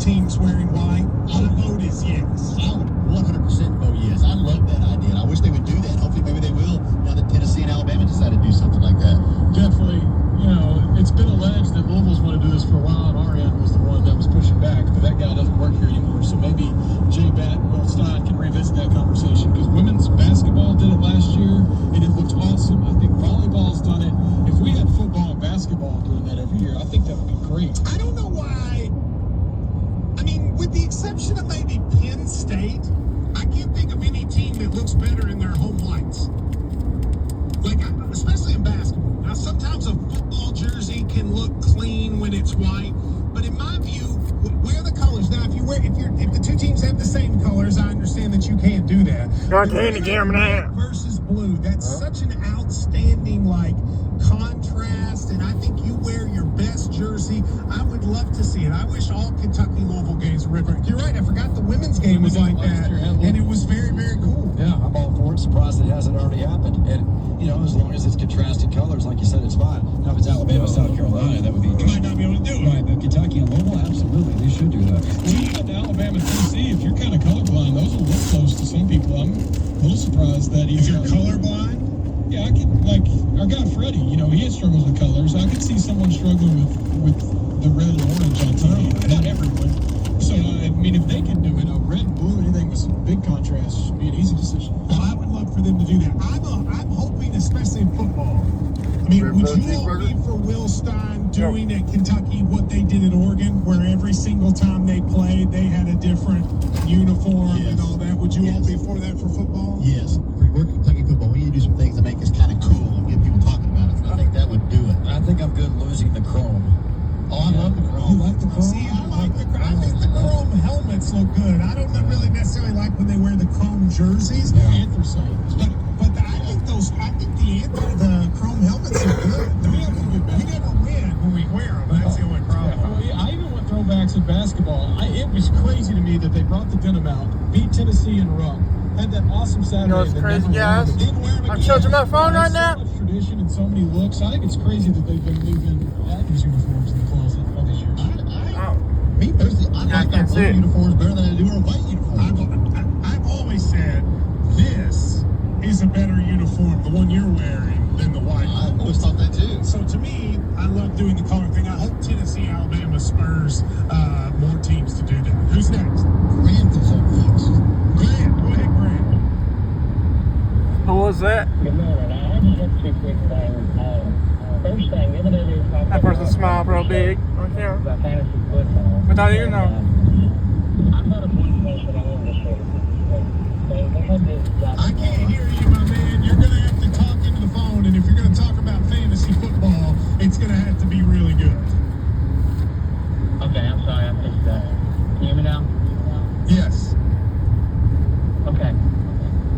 teams wearing white? My vote is yes. I would 100% vote yes. I love that idea. I wish they would do that. Hopefully, maybe they will now that Tennessee and Alabama decide to do something like that. Definitely. It's been alleged that Louisville's wanted to do this for a while, and our end was the one that was pushing back, but that guy doesn't work here anymore. So maybe Jay Batt and Will Stein can revisit that conversation, because women's basketball did it last year, and it looked awesome. I think volleyball's done it. If we had football and basketball doing that every year, I think that would be great. I don't know why. I mean, with the exception of maybe Penn State, I can't think of any team that looks better in their home whites. Like, especially in basketball. Now, sometimes a football jersey can look clean when it's white, but in my view, wear the colors. Now, if the two teams have the same colors, I understand that you can't do that. Versus blue, that's such an outstanding contrast, and I think you wear your best jersey. I would love to see it. I wish all Kentucky Louisville games were different. You're right. I forgot the women's game was like that, and it was very, very cool. Yeah, I'm all for it. Surprised it hasn't already happened. And as long as it's contrasted colors, like you said, it's fine. Now, if it's Alabama, South Carolina, that would be. You might not be able to do it. Right, but Kentucky and Louisville, absolutely, they should do that. Even Alabama, Tennessee, if you're kind of colorblind, those will look close to some people. I'm a little surprised that If you're colorblind? Yeah, I could, our guy Freddie, he had struggles with colors. I could see someone struggling with the red and orange on TV. Not everyone. So, if they can do it, red and blue, anything with some big contrast should be an easy decision. Well, I would love for them to do that. I'm hoping, especially in football. Would you all be for Will Stein doing at Kentucky what they did at Oregon, where every single time they played, they had a different uniform and all that? Would you all be for that for football? Yes. For working Kentucky football, we need to do some things to make us kind of cool and get people talking about it. So I think that would do it. I think I'm good losing the chrome. Oh, I love the chrome. You like the chrome? See, I think the chrome helmets look good. I don't really necessarily like when they wear the chrome jerseys. Anthracite. But I think the chrome helmets are good. We never win when we wear them. That's the only problem. I even went throwbacks in basketball. It was crazy to me that they brought the denim out, beat Tennessee in a row, had that awesome Saturday. It's crazy, guys. I'm charging my phone right now. So much tradition and so many looks. I think it's crazy that they've been leaving Aggies uniforms in the closet all these years. Me personally, I like our blue uniforms better than I do our white uniforms. I've always said this is a better uniform, the one you're wearing, than the white. I've always thought that too. So to me, I love doing the color thing. I hope Tennessee, Alabama, Spurs more teams to do that. Who's next? Grant is up next. Grant. Go ahead, Grant. Who was that? Good morning. I just have two quick things. First thing, the other day they were talking That person smiled real big on camera. about fantasy football. Without even knowing. I thought of one question I wanted to share. They had this I can't hear you, my man. You're going to have to talk into the phone, and if you're going to talk about fantasy football, it's going to have to be really good. Okay, I'm sorry. I missed that. Can you hear me now? Yes. Okay.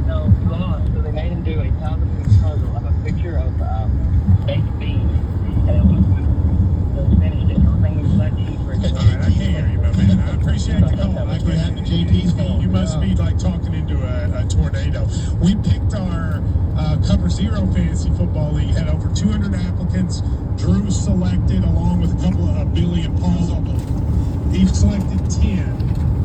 So they made him do a television puzzle of a picture of baked beans, and it was finished it. Everything was much cheaper. All right, I can't hear you, my man. I appreciate the call. Like we had the JT's phone. You must be talking into a tornado. We picked our Cover Zero Fantasy Football League, had over 200 applicants. Drew selected, along with a couple of Billy and Paul. He selected 10.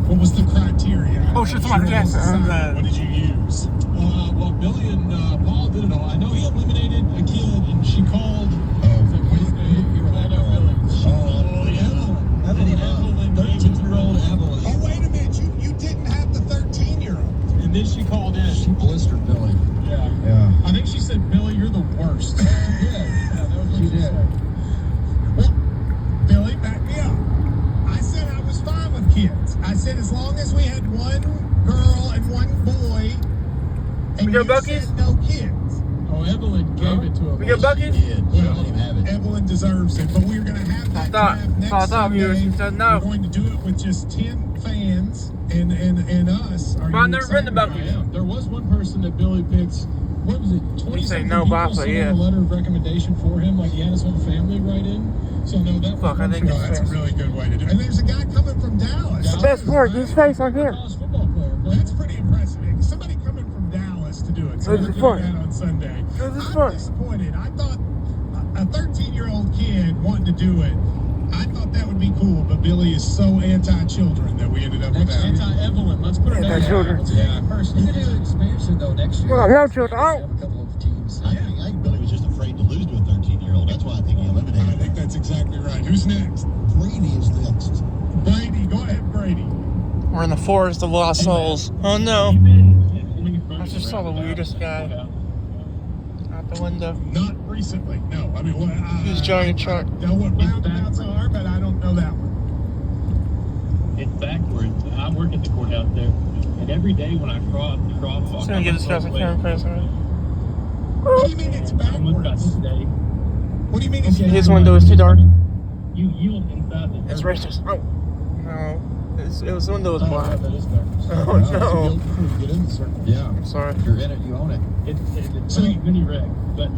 What was the criteria? Oh, shit, somebody Drew, guessed. what did you use? Well, Billy and Paul did it all. I know he eliminated a kid, and she called. He called out Billy. Evelyn, 13-year-old Evelyn. Oh, wait a minute. You didn't have the 13-year-old. And then she called in. She blistered Billy. Yeah. I think she said, Billy, you're the worst. Yeah, that was what she did. said. Well, Billy, back me up. I said I was fine with kids. I said as long as we had one girl and one boy, and We got you Buc-ee's? said no kids. Oh, Evelyn gave it to him. We got Buc-ee's? Yeah, we don't even have it. Evelyn deserves it, but we're going to have that draft next I thought you Sunday. said no. We're going to do it with just 10 fans and us. Are But you I've never been to excited? Buc-ee's. Yeah, there was one person that Billy picked. What was it? 20 say no, but I say yes. A letter of recommendation for him, like he had his whole family write in. So no, that Fuck, I think No, it's that's a fair. really good way to do it. And there's a guy coming from Dallas. The best part, his face on camera. college football player. Well, that's pretty impressive. Somebody coming from Dallas to do it. So Who's we're it doing for? that on Sunday. Who's it I'm for? disappointed. I thought a 13-year-old kid wanting to do it, I thought that would be cool, but Billy is so anti-children that we ended up with that. Anti-Evelyn. Let's put her down. Anti-children. Yeah, first. You could do an expansion though next year. Well, no children. Have a couple of teams. I think Billy was just afraid to lose to a 13-year-old. That's why I think he I eliminated think that's exactly right. Who's next? Brady is next. Brady. Go ahead, Brady. We're in the forest of lost souls. Oh no. I just saw the weirdest guy out the window. Not recently. No. I mean, what? He was driving a truck. Know what roundabouts are, but I don't know that one. It's backwards. I work at the courthouse there, and every day when I crosswalk, Just gonna get this guy's camera face on. What do you mean it's I almost got backwards? today. What do you mean it's His backwards? window is too dark. You look inside the. It's racist. Oh. No. His window was Oh, black. that is backwards. Oh no. You get in the circle. Yeah. I'm sorry. If you're in it, you own it. It's a mini wreck, but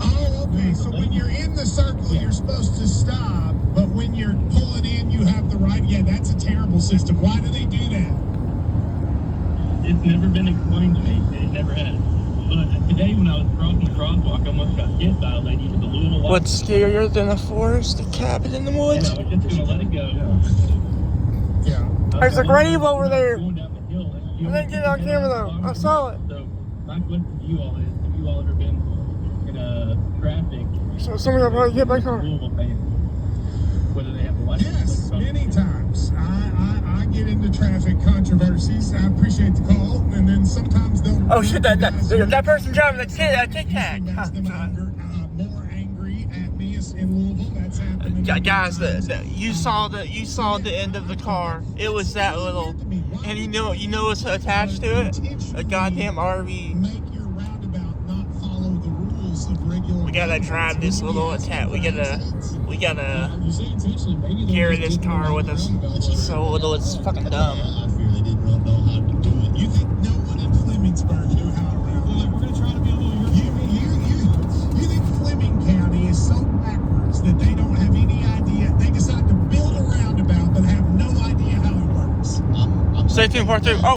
Oh, okay. So when you're in the circle, you're supposed to stop, but when you're pulling in, you have the right. Yeah, that's a terrible system. Why do they do that? it's never been explained to me. It never has. But today when I was crossing the crosswalk, I almost got hit by a lady with a little white. What's scarier than a forest? A cabin in the And woods? I was just gonna let it go. Yeah. There's a grave over there. Going down the hill, and I didn't get it on camera though. I saw it. So my question to you all is: have you all ever been in traffic? So somebody will probably get back on. Louisville fans, whether they have a license. Yes, many times. I get into traffic controversies. I appreciate the call, and then sometimes they'll. Oh shit! That person driving the Tic Tac. More angry at me in Louisville. That's happening. Guys, you saw the end of the car. It was that little, and you know what's attached to it? A goddamn RV. Make your roundabout not follow the rules of regular. We gotta drive this little attack. We gotta You say intentionally, maybe they carry just this didn't car know with the us. roundabout It's was so little, it's fucking dumb. I fear they didn't know how to do it. You think no one in Flemingsburg knew how to round? They're like, we're gonna try to be a little You think Fleming County is so backwards that they don't have any idea? They decide to build a roundabout but have no idea how it works. I'm Stay tuned, part 2. Oh.